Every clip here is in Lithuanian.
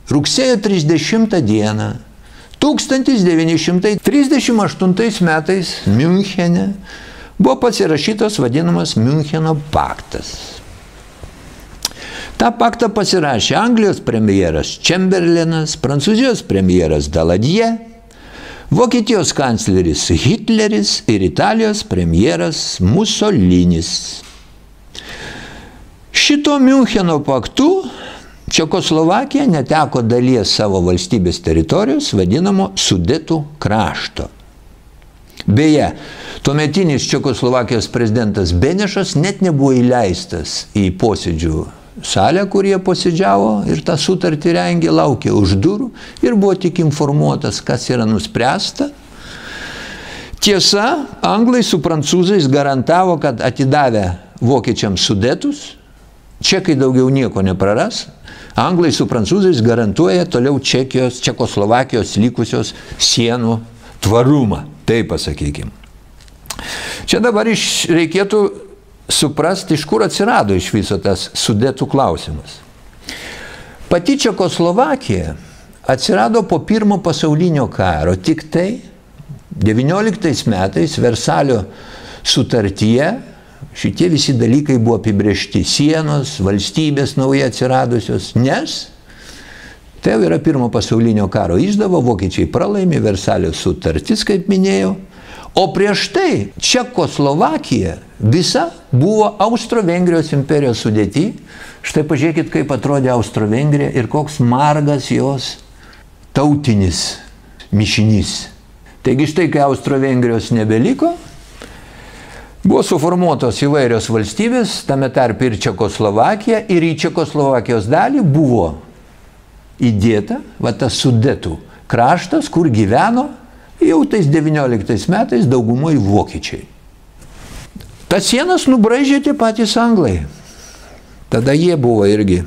rugsėjo 30 dieną 1938 metais Miunchene buvo pasirašytas vadinamas Miuncheno paktas. Ta paktą pasirašė Anglijos premjeras Chamberlainas, Prancūzijos premjeras Daladier, Vokietijos kancleris Hitleris ir Italijos premjeras Mussolinis. Šito Miuncheno paktu Čekoslovakija neteko dalies savo valstybės teritorijos vadinamo Sudetų krašto. Beje, tuometinis Čekoslovakijos prezidentas Benešas net nebuvo įleistas į posėdžių salę, kur jie posėdžiavo ir tą sutartį rengė, laukė už durų ir buvo tik informuotas, kas yra nuspręsta. Tiesa, anglai su prancūzais garantavo, kad atidavę vokiečiams Sudetus, čekai daugiau nieko nepraras, anglai su prancūzais garantuoja toliau Čekoslovakijos likusios sienų tvarumą, taip pasakykime. Čia dabar reikėtų suprasti, iš kur atsirado iš viso tas Sudetų klausimas. Pati Čekoslovakija atsirado po Pirmo pasaulinio karo, tik tai 19 metais Versalio sutartyje šitie visi dalykai buvo apibrėžti, sienos, valstybės naujai atsiradusios, nes tai yra Pirmo pasaulinio karo išdava, vokiečiai pralaimi, Versalio sutartis, kaip minėjau, o prieš tai Čekoslovakija visa buvo Austro-Vengrijos imperijos sudėty. Štai pažiūrėkit, kaip atrodė Austro-Vengrija ir koks margas jos tautinis mišinys. Taigi štai, kai Austro-Vengrijos nebeliko, buvo suformuotos įvairios valstybės, tame tarp ir Čekoslovakija, ir į Čekoslovakijos dalį buvo įdėta tas Sudetų kraštas, kur gyveno jau tais 19 metais daugumai vokiečiai. Tas sienas nubraižė tie patys anglai. Tada jie buvo irgi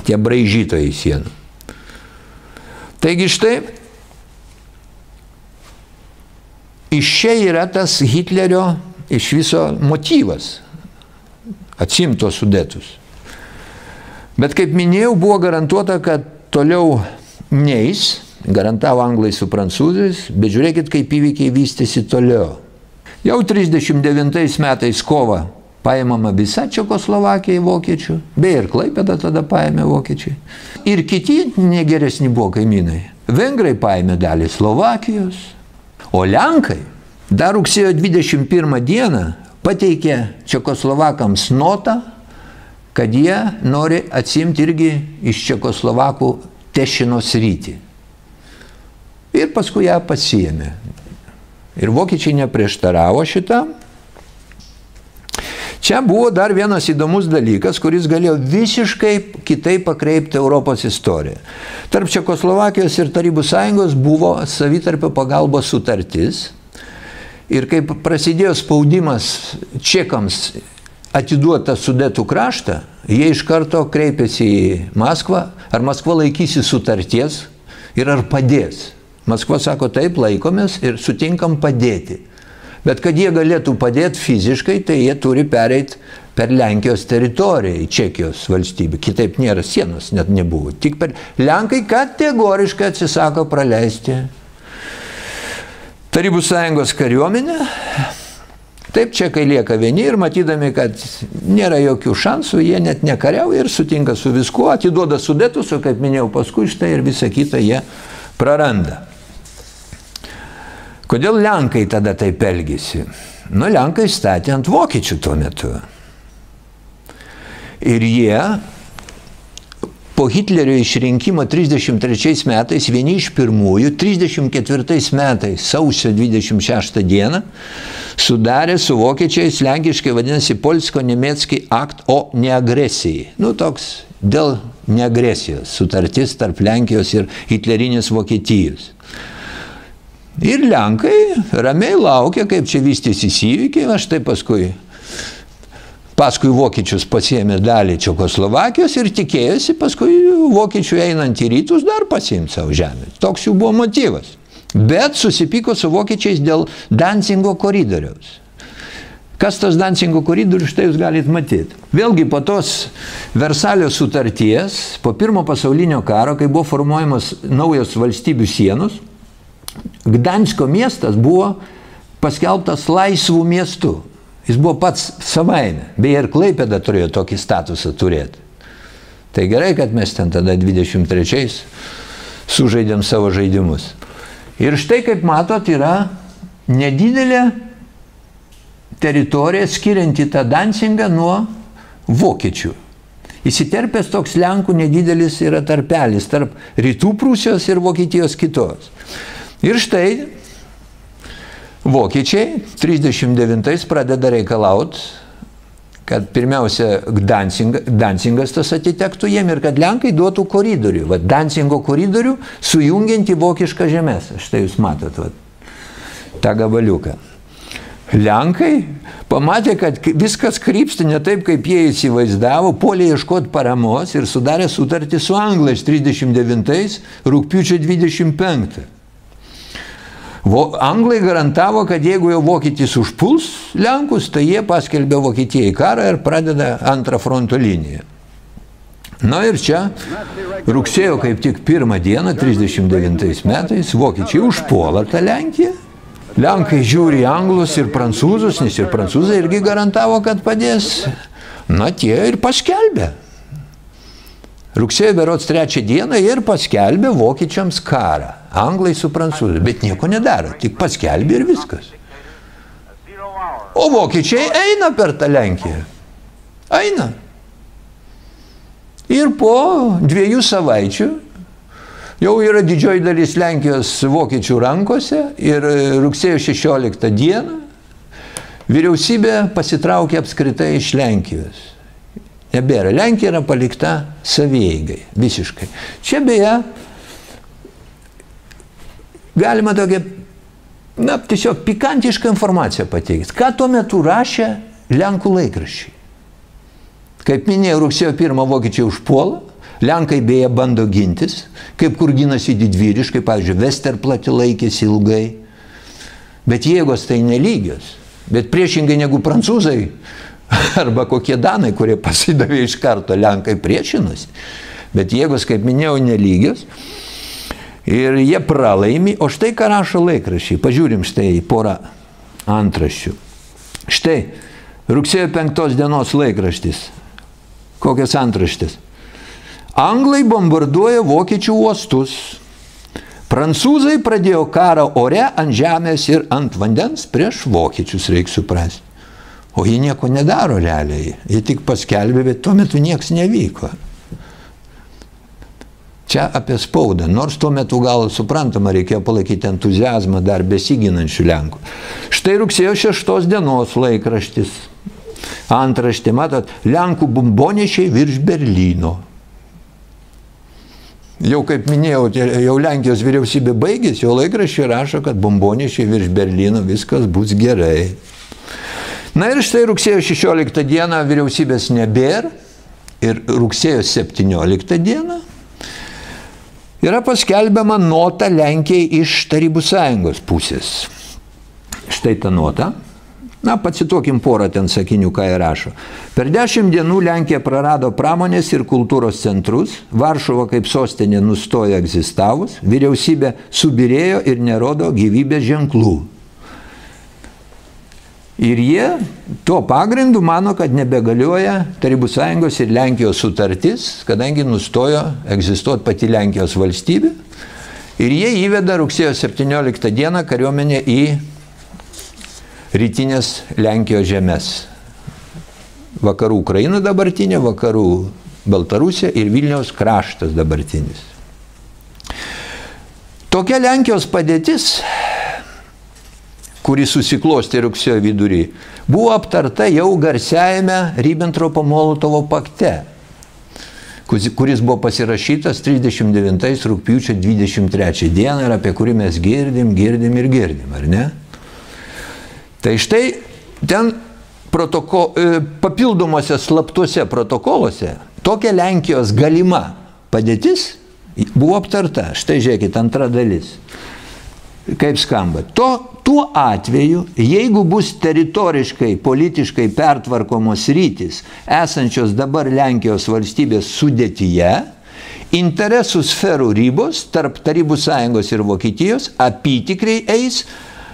tie braižytojai sienų. Taigi štai, iš čia yra tas Hitlerio iš viso motyvas atsiimt tuos Sudetus. Bet kaip minėjau, buvo garantuota, kad toliau neis, garantavo anglai su prancūzais, bet žiūrėkit, kaip įvykiai vystėsi toliau. Jau 39 metais kovą paimama visa Čekoslovakija vokiečių, beje ir Klaipėdą tada paėmė vokiečiai. Ir kiti negeresni buvo kaimynai. Vengrai paėmė dalį Slovakijos, o Lenkai dar rugsėjo 21 dieną pateikė Čekoslovakams notą, kad jie nori atsiimti irgi iš Čekoslovakų Tešino sritį. Ir paskui ją pasiėmė. Ir vokiečiai neprieštaravo šitą. Čia buvo dar vienas įdomus dalykas, kuris galėjo visiškai kitaip pakreipti Europos istoriją. Tarp Čekoslovakijos ir Tarybų Sąjungos buvo savitarpio pagalbos sutartis. Ir kai prasidėjo spaudimas čekams atiduotą Sudetų kraštą, jie iš karto kreipėsi į Maskvą, ar Maskva laikysi sutarties ir ar padės. Maskva sako, taip, laikomės ir sutinkam padėti. Bet kad jie galėtų padėti fiziškai, tai jie turi pereiti per Lenkijos teritoriją į Čekijos valstybę. Kitaip nėra, sienos net nebuvo. Tik per Lenkai kategoriškai atsisako praleisti Tarybų Sąjungos kariuomenę. Taip, čekai lieka vieni ir matydami, kad nėra jokių šansų, jie net nekariauja ir sutinka su viskuo, atiduoda Sudetus, o kaip minėjau paskui štai ir visą kitą jie praranda. Kodėl Lenkai tada taip elgėsi? Nu, Lenkai statė ant vokiečių tuo metu. Ir jie po Hitlerio išrinkimo 33 metais, vieni iš pirmųjų, 34 metais, sausio 26 dieną, sudarė su vokiečiais, lenkiškai vadinasi Polsko-Nemecki akt o neagresijai. Nu, toks dėl neagresijos sutartis tarp Lenkijos ir hitlerinės Vokietijos. Ir Lenkai ramiai laukia, kaip čia vystysis įvykiai, aš tai paskui vokiečius pasiėmė dalį Čekoslovakijos ir tikėjosi paskui vokiečių einant į rytus dar pasiimti savo žemę. Toks jų buvo motyvas. Bet susipyko su vokiečiais dėl Danzingo koridoriaus. Kas tas Dancingo koridorius, štai jūs galite matyti. Vėlgi po tos Versalio sutarties, po pirmo pasaulinio karo, kai buvo formuojamas naujos valstybių sienos, Gdansko miestas buvo paskelbtas laisvų miestų. Jis buvo pats savaime. Beje, ir Klaipėda turėjo tokį statusą turėti. Tai gerai, kad mes ten tada 23-ais sužaidėm savo žaidimus. Ir štai, kaip matot, yra nedidelė teritorija skirianti tą Dancingą nuo vokiečių. Įsiterpęs toks Lenkų nedidelis yra tarpelis tarp rytų Prūsijos ir Vokietijos kitos. Ir štai vokiečiai 39 pradeda reikalauti, kad pirmiausia Dancingas tas atitektų jiem ir kad Lenkai duotų koridorių. Va, Dancingo koridorių sujungiantį vokišką žemės. Štai jūs matot va, tą gabaliuką. Lenkai pamatė, kad viskas krypsta ne taip, kaip jie įsivaizdavo, puolė ieškoti paramos ir sudarė sutartį su anglais 39 rugpjūčio 25. Anglai garantavo, kad jeigu jau vokietis užpuls Lenkus, tai jie paskelbė Vokietijai karą ir pradeda antrą fronto liniją. Na ir čia rugsėjo kaip tik 1 dieną, 39 metais, vokiečiai užpuola tą Lenkiją. Lenkai žiūri anglus ir prancūzus, nes ir prancūzai irgi garantavo, kad padės. Na, tie ir paskelbė. Rugsėjo berods 3 dieną ir paskelbė vokiečiams karą. Anglai su prancūzai. Bet nieko nedaro, tik paskelbė ir viskas. O vokiečiai eina per tą Lenkiją. Eina. Ir po 2 savaičių jau yra didžioji dalis Lenkijos vokiečių rankose ir rugsėjo 16 dieną vyriausybė pasitraukė apskritai iš Lenkijos. Nebėra. Lenkija yra palikta savieigai, visiškai. Čia beje galima tokia, na, tiesiog pikantišką informaciją pateikti. Ką tuo metu rašė Lenkų laikraščiai? Kaip minėjau, rugsėjo 1 vokiečiai užpuola, Lenkai beje bando gintis, kaip kur ginasi didvyriškai, pavyzdžiui, Vesterplatte laikėsi ilgai. Bet jėgos tai nelygios. Bet priešingai negu prancūzai arba kokie danai, kurie pasidavė iš karto, Lenkai priešinosi. Bet jėgos, kaip minėjau, nelygios. Ir jie pralaimi. O štai ką rašo laikraščiai. Pažiūrim štai porą antraščių. Štai rugsėjo 5 dienos laikraštis. Kokios antraštės? Anglai bombarduoja vokiečių uostus. Prancūzai pradėjo karą ore, ant žemės ir ant vandens prieš vokiečius, reikia suprasti. O jie nieko nedaro realiai. Jie tik paskelbė, bet tuo metu nieks nevyko. Čia apie spaudą. Nors tuo metu gal suprantama, reikėjo palaikyti entuziazmą dar besiginančių Lenkų. Štai rugsėjo 6 dienos laikraštis. Antraštė, matot, Lenkų bombonešiai virš Berlyno. Jau, kaip minėjau, jau Lenkijos vyriausybė baigėsi, jo laikraščiai rašo, kad bombonešiai virš Berlyno, viskas bus gerai. Na ir štai rugsėjo 16 dieną vyriausybės nebėra ir rugsėjo 17 dieną yra paskelbiama nota Lenkijai iš Tarybų Sąjungos pusės. Štai ta nota. Na, pacituokim porą ten sakinių, ką jie rašo. Per 10 dienų Lenkija prarado pramonės ir kultūros centrus, Varšuva kaip sostinė nustojo egzistavus, vyriausybė subirėjo ir nerodo gyvybės ženklų. Ir jie tuo pagrindu mano, kad nebegalioja Tarybų Sąjungos ir Lenkijos sutartis, kadangi nustojo egzistuoti pati Lenkijos valstybė. Ir jie įveda rugsėjo 17 dieną kariuomenę į rytinės Lenkijos žemės. Vakarų Ukraina dabartinė, vakarų Baltarusija ir Vilniaus kraštas dabartinis. Tokia Lenkijos padėtis, kuri susiklostė rugsėjo vidury, buvo aptarta jau garsiajame Ribbentropo-Molotovo pakte, kuris buvo pasirašytas 39 rugpjūčio 23 dieną ir apie kurį mes girdim, ar ne? Tai štai ten papildomose slaptuose protokoluose tokia Lenkijos galima padėtis buvo aptarta. Štai žiūrėkit, antra dalis. kaip skamba. Tuo atveju, jeigu bus teritoriškai, politiškai pertvarkomos rytis, esančios dabar Lenkijos valstybės sudėtyje, interesų sferų ribos tarp Tarybų Sąjungos ir Vokietijos apytikriai eis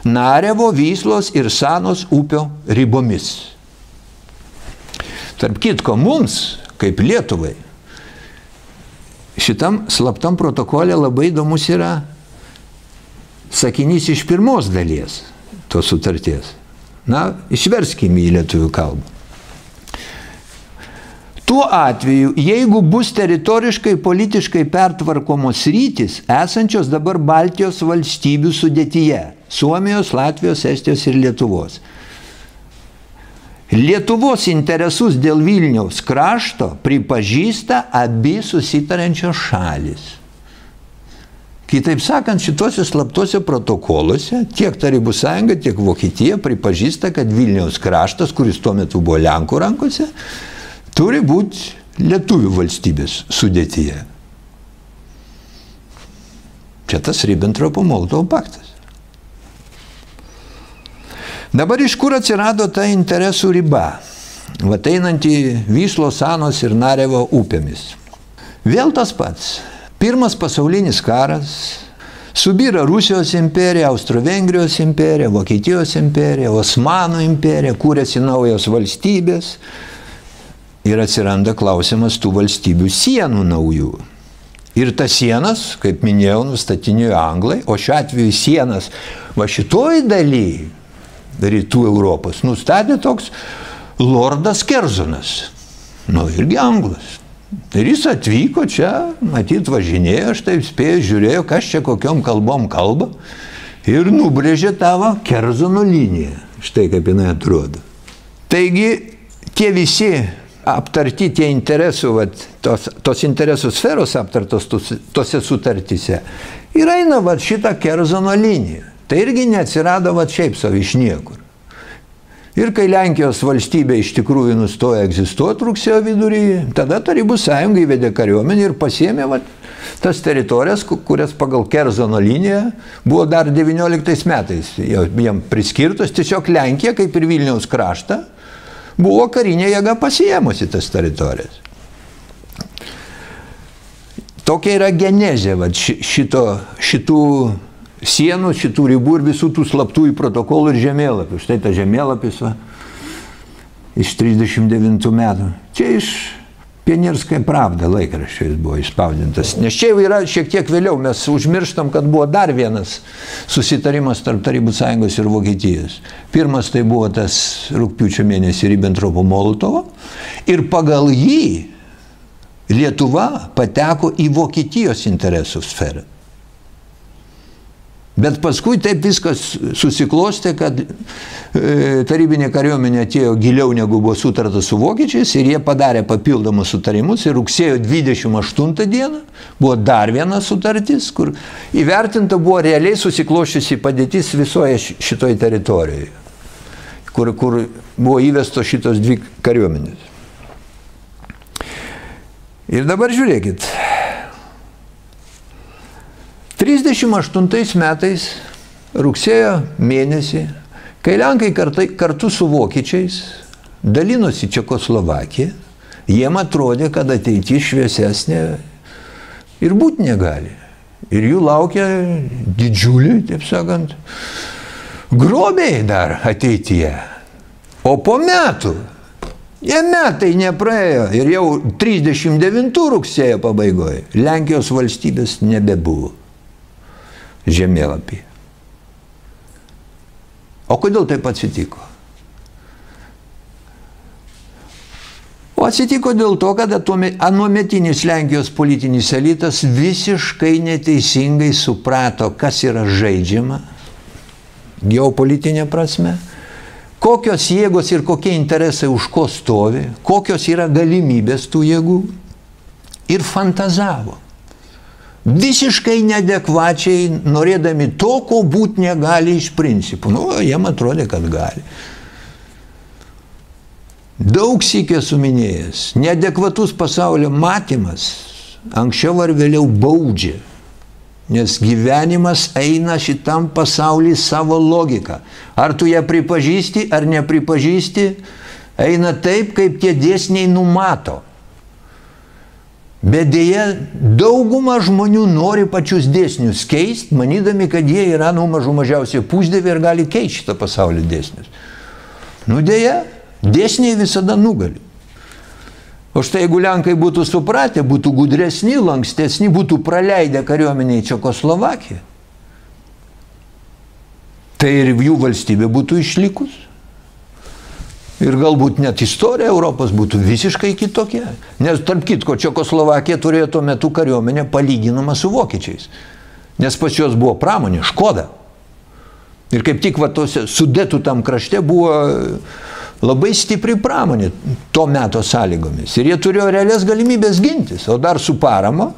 Narevo, Vyslos ir Sanos upio ribomis. Tarp kitko, mums, kaip Lietuvai, šitam slaptam protokole labai įdomus yra sakinys iš pirmos dalies tos sutarties. Na, išverskime į lietuvių kalbą. Tuo atveju, jeigu bus teritoriškai, politiškai pertvarkomos rytis, esančios dabar Baltijos valstybių sudėtyje, Suomijos, Latvijos, Estijos ir Lietuvos. Lietuvos interesus dėl Vilniaus krašto pripažįsta abi susitariančios šalis. Kitaip sakant, šituose slaptuose protokoluose tiek Tarybų Sąjunga, tiek Vokietija pripažįsta, kad Vilniaus kraštas, kuris tuo metu buvo Lenkų rankose, turi būti lietuvių valstybės sudėtyje. Čia tas Ribbentropo-Molotovo paktas. Dabar iš kur atsirado ta interesų riba, vat einanti Vyslos, Sanos ir Narevo upėmis? Vėl tas pats. Pirmas pasaulinis karas, subyra Rusijos imperija, Austro-Vengrijos imperija, Vokietijos imperija, Osmanų imperija, kūrėsi naujos valstybės ir atsiranda klausimas tų valstybių sienų naujų. Ir tas sienas, kaip minėjau, nustatinėjo anglai, o šiuo atveju sienas va šitoj daly rytų Europos nustatė toks lordas Kerzonas, nu irgi anglas. Ir jis atvyko čia, matyt, važinėjo, aš taip spėjau, žiūrėjo, kas čia kokiom kalbom kalba ir nubrėžė tavo Kerzono liniją. Štai kaip jinai atrodo. Taigi, tie visi aptarti, tie interesų, tos interesų sferos aptartos tose sutartyse ir eina šitą Kerzono liniją. Tai irgi neatsirado šiaip savo iš niekur. Ir kai Lenkijos valstybė iš tikrųjų nustojo egzistuoti rugsėjo vidury, tada Tarybų Sąjunga įvedė kariuomenę ir pasiėmė tas teritorijas, kurias pagal Kerzono liniją buvo dar 19 metais jam priskirtos. Tiesiog Lenkija, kaip ir Vilniaus kraštą, buvo karinė jėga pasiėmusi tas teritorijas. Tokia yra genezė šitų sienų, šitų ribų ir visų tų slaptųjų protokolų ir žemėlapių. Štai ta žemėlapis iš 39 metų. Čia iš Pionierskaya Pravda laikraščio jis buvo išspausdintas. Nes čia jau yra šiek tiek vėliau. Mes užmirštam, kad buvo dar vienas susitarimas tarp Tarybų Sąjungos ir Vokietijos. Pirmas tai buvo tas rugpjūčio mėnesį Ribbentropo-Molotovo. Ir pagal jį Lietuva pateko į Vokietijos interesų sferą. Bet paskui taip viskas susiklostė, kad tarybinė kariuomenė atėjo giliau negu buvo sutarta su vokiečiais ir jie padarė papildomus sutarimus ir rugsėjo 28 dieną buvo dar viena sutartis, kur įvertinta buvo realiai susikloščiusi padėtis visoje šitoje teritorijoje, kur buvo įvestos šitos dvi kariuomenės. Ir dabar žiūrėkit. 38 metais, rugsėjo mėnesį, kai Lenkai kartu su vokiečiais dalinosi Čekoslovakiją, jiem atrodė, kad ateitis šviesesnė ir būti negali. Ir jų laukia didžiuliai, taip sakant, grobiai dar ateityje. O po metų, metai nepraėjo ir jau 39 rugsėjo pabaigoje Lenkijos valstybės nebebuvo žemėlapyje. O kodėl taip atsitiko? O atsitiko dėl to, kad anuometinis Lenkijos politinis elitas visiškai neteisingai suprato, kas yra žaidžiama geopolitinė prasme, kokios jėgos ir kokie interesai už ko stovi, kokios yra galimybės tų jėgų ir fantazavo. Visiškai neadekvačiai, norėdami to, ko būt negali iš principų. Nu, jiem atrodė, kad gali. Daug sykių esu minėjęs. Neadekvatus pasaulio matymas anksčiau ar vėliau baudžia Nes gyvenimas eina šitam pasaulyje savo logiką. Ar tu ją pripažįsti, ar nepripažįsti, eina taip, kaip tie dėsniai numato. Bet dėja, dauguma žmonių nori pačius dėsnius keisti, manydami, kad jie yra mažiausiai pusdieviai ir gali keisti šitą pasaulio dėsnius. Dėja, dėsniai visada nugali. O štai jeigu Lenkai būtų supratę, būtų gudresni, lankstesni, būtų praleidę kariuomenę į Čekoslovakiją, tai ir jų valstybė būtų išlikus. Ir galbūt net istorija Europos būtų visiškai kitokia. Nes tarp kitko, Čekoslovakija turėjo tuo metu kariuomenę palyginamą su vokiečiais. Nes pas juos buvo pramonė, Škoda. Ir kaip tik tose Sudetų tam krašte buvo labai stipri pramonė to meto sąlygomis. Ir jie turėjo realias galimybės gintis. O dar su parama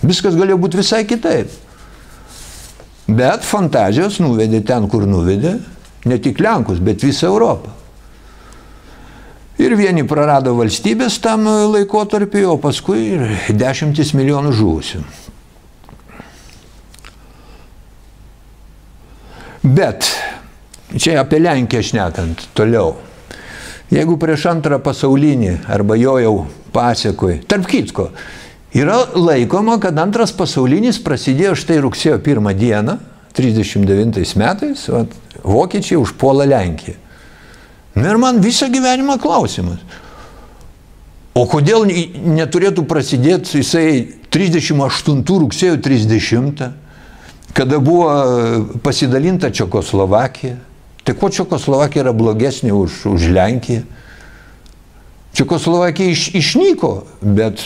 viskas galėjo būti visai kitaip. Bet fantazijos nuvedė ten, kur nuvedė, ne tik Lenkus, bet visą Europą. Ir vieni prarado valstybės tam laikotarpį, o paskui ir 10 milijonų žuvusių. Bet, čia apie Lenkiją šnekant toliau, jeigu prieš antrą pasaulinį arba jo jau pasekoj, tarp kitko, yra laikoma, kad antras pasaulinis prasidėjo štai rugsėjo 1 dieną, 39 metais, vokiečiai užpuola Lenkiją. Ir man visą gyvenimą klausimas. O kodėl neturėtų prasidėti jisai 38 rugsėjo 30, kada buvo pasidalinta Čekoslovakija? Tai ko Čekoslovakija yra blogesnė už Lenkiją? Čekoslovakija išnyko, bet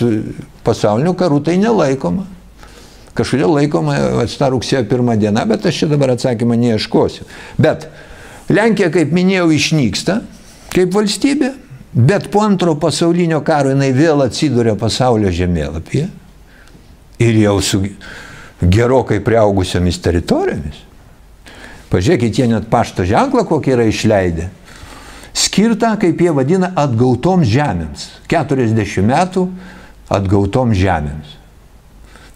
pasaulinių karų tai nelaikoma. Kažkodėl laikoma ta rugsėjo 1 diena, bet aš čia dabar atsakymą neieškosiu. Bet Lenkija, kaip minėjau, išnyksta kaip valstybė, bet po antro pasaulinio karo jinai vėl atsiduria pasaulio žemėlapyje ir jau su gerokai priaugusiomis teritorijomis. Pažiūrėkit, jie net pašto ženklą kokį yra išleidę. Skirtą, kaip jie vadina, atgautoms žemėms. 40 metų atgautoms žemėms.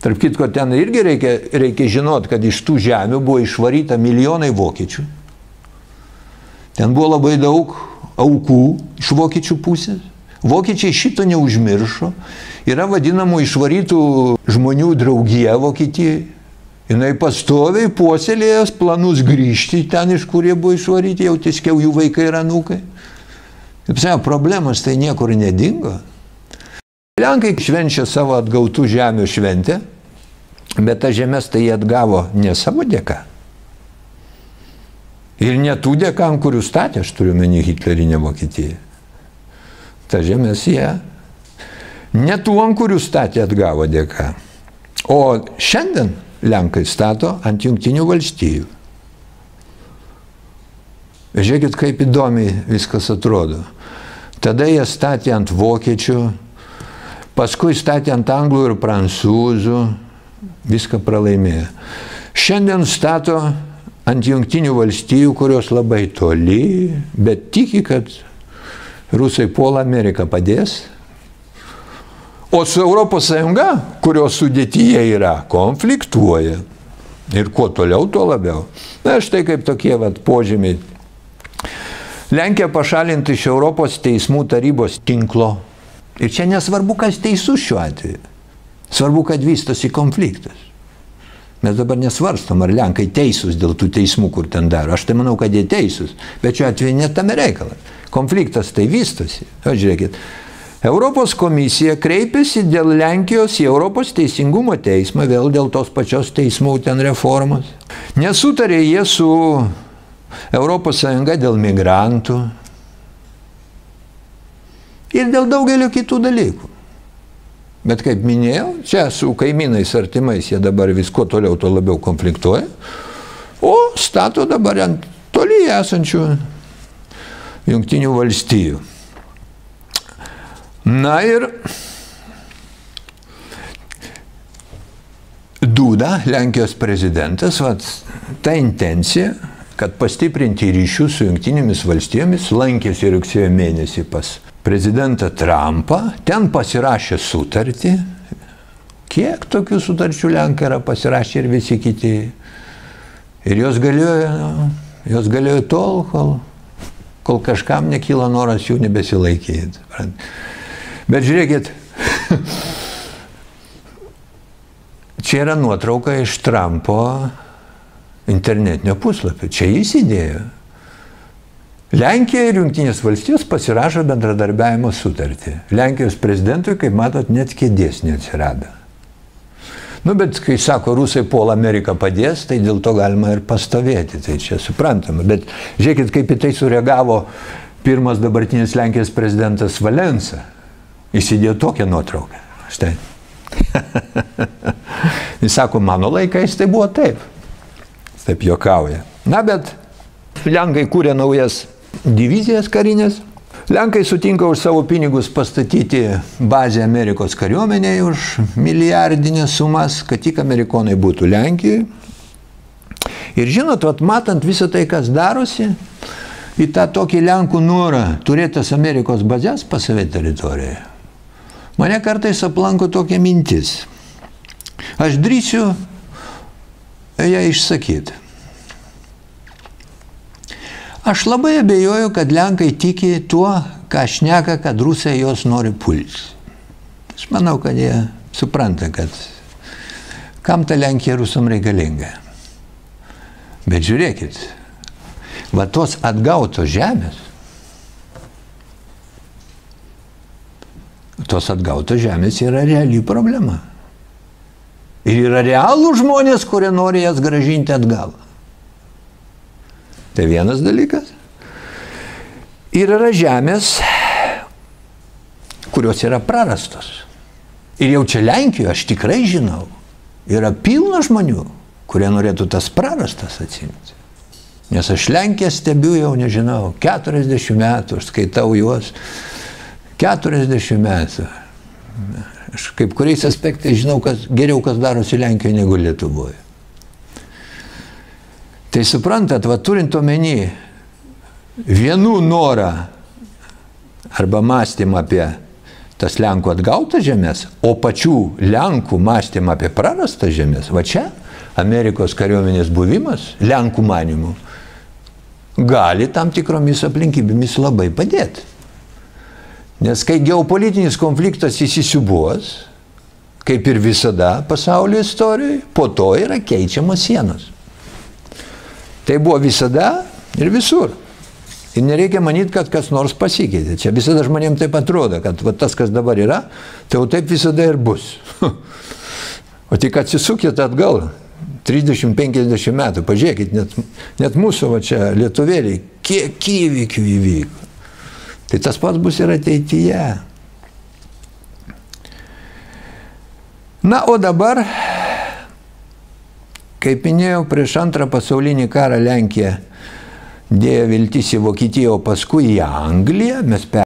Tarp kitko, ten irgi reikia žinot, kad iš tų žemių buvo išvaryta milijonai vokiečių. Ten buvo labai daug aukų iš vokiečių pusės. Vokiečiai šito neužmiršo. Yra vadinamų išvarytų žmonių draugija Vokietijai. Jinai pastoviai puoselėjęs planus grįžti ten, iš kur jie buvo išvaryti, jau tiskiau jų vaikai ir anūkai. Kaip savo, problemas tai niekur nedingo. Lenkai švenčia savo atgautų žemių šventę, bet tą žemės tai jie atgavo ne savo dėka. Ir ne tų dėka, ant kurių statė, aš turiu menį Hitlerinę Vokietiją. Ta žemės jie ne tų, ant kurių statė, atgavo dėka. O šiandien Lenkai stato ant Jungtinių valstijų. Žiūrėkit, kaip įdomiai viskas atrodo. Tada jie statė ant vokiečių, paskui statė ant anglų ir prancūzų, viską pralaimėjo. Šiandien stato ant Jungtinių valstijų, kurios labai toli, bet tiki, kad rusai puola Ameriką padės. O su Europos Sąjunga, kurios sudėtyje yra, konfliktuoja. Ir kuo toliau, tuo labiau. Na, štai kaip tokie požymiai. Lenkija pašalinta iš Europos teismų tarybos tinklo. Ir čia nesvarbu, kas teisus šiuo atveju. Svarbu, kad vystosi konfliktas. Mes dabar nesvarstom, ar Lenkai teisūs dėl tų teismų, kur ten daro. Aš tai manau, kad jie teisūs. Bet šiuo atveju net tame reikalas. Konfliktas tai vystosi. O žiūrėkit, Europos komisija kreipėsi dėl Lenkijos į Europos teisingumo teismą, vėl dėl tos pačios teismų ten reformos. Nesutarė jie su Europos Sąjunga dėl migrantų ir dėl daugelio kitų dalykų. Bet kaip minėjau, čia su kaimynais artimais jie dabar visko toliau to labiau konfliktuoja, o stato dabar ant toli esančių Jungtinių valstijų. Na ir Duda, Lenkijos prezidentas, ta intencija, kad pastiprinti ryšius su Jungtinėmis valstijomis, lankėsi rugsėjo mėnesį pas prezidentą Trumpą, ten pasirašė sutartį Kiek tokių sutarčių Lenkai yra pasirašę ir visi kiti. Ir jos galėjo tol, kol kažkam nekyla noras jų nebesilaikyti. Bet žiūrėkit, čia yra nuotrauka iš Trumpo internetinio puslapio. Čia jis įdėjo. Lenkija ir Jungtinės valstijos pasirašo bendradarbiavimo sutartį. Lenkijos prezidentui, kaip matot, net kėdės neatsirado. Nu, bet kai sako, rusai puola Ameriką padės, tai dėl to galima ir pastovėti. Tai čia suprantama. Bet žiūrėkit, kaip į tai sureagavo pirmas dabartinis Lenkijos prezidentas Valensa. Jis įdėjo tokią nuotrauką. Štai. Jis sako, mano laikais tai buvo taip. Jis taip juokauja. Na, bet Lenkai kūrė naujas divizijas karinės. Lenkai sutinka už savo pinigus pastatyti bazę Amerikos kariuomenėje už milijardinės sumas, kad tik amerikonai būtų Lenkijoje. Ir žinot, matant visą tai, kas darosi, į tą tokį Lenkų norą turėti tas Amerikos bazės pas save teritorijoje, mane kartais aplanko tokia mintis. Aš drįsiu ją išsakyti. Aš labai abejoju, kad Lenkai tiki tuo, ką šneka, kad rusai jos nori pulti. Aš manau, kad jie supranta, kad kam ta Lenkija rusam reikalinga. Bet žiūrėkit, va tos atgautos žemės, yra reali problema. Ir yra realų žmonės, kurie nori jas grąžinti atgal. Tai vienas dalykas. Ir yra žemės, kurios yra prarastos. Ir jau čia Lenkijoje, aš tikrai žinau, yra pilna žmonių, kurie norėtų tas prarastas atsimti. Nes aš Lenkiją stebiu jau, nežinau, 40 metų, aš skaitau juos 40 metų. Aš kaip kuriais aspektais žinau, geriau kas darosi Lenkijoje negu Lietuvoje. Tai suprantat, turint omeny vienų norą arba mąstymą apie tas Lenkų atgautas žemės, o pačių Lenkų mąstymą apie prarastas žemės, va čia Amerikos kariuomenės buvimas, Lenkų manymų, gali tam tikromis aplinkybėmis labai padėti. Nes kai geopolitinis konfliktas įsisiūbuos, kaip ir visada pasaulio istorijoje, po to yra keičiamos sienos. Tai buvo visada ir visur. Ir nereikia manyti, kad kas nors pasikeitė. Čia visada žmonėms taip atrodo, kad tas, kas dabar yra, tai jau taip visada ir bus. O tik atsisukit atgal, 30-50 metų, pažiūrėkit, net mūsų čia lietuvėliai, kiek įvykių įvyko. Tai tas pats bus ir ateityje. Na, o dabar, kaip minėjau, prieš antrą pasaulinį karą Lenkija dėjo viltis į Vokietiją, o paskui į Angliją. Mes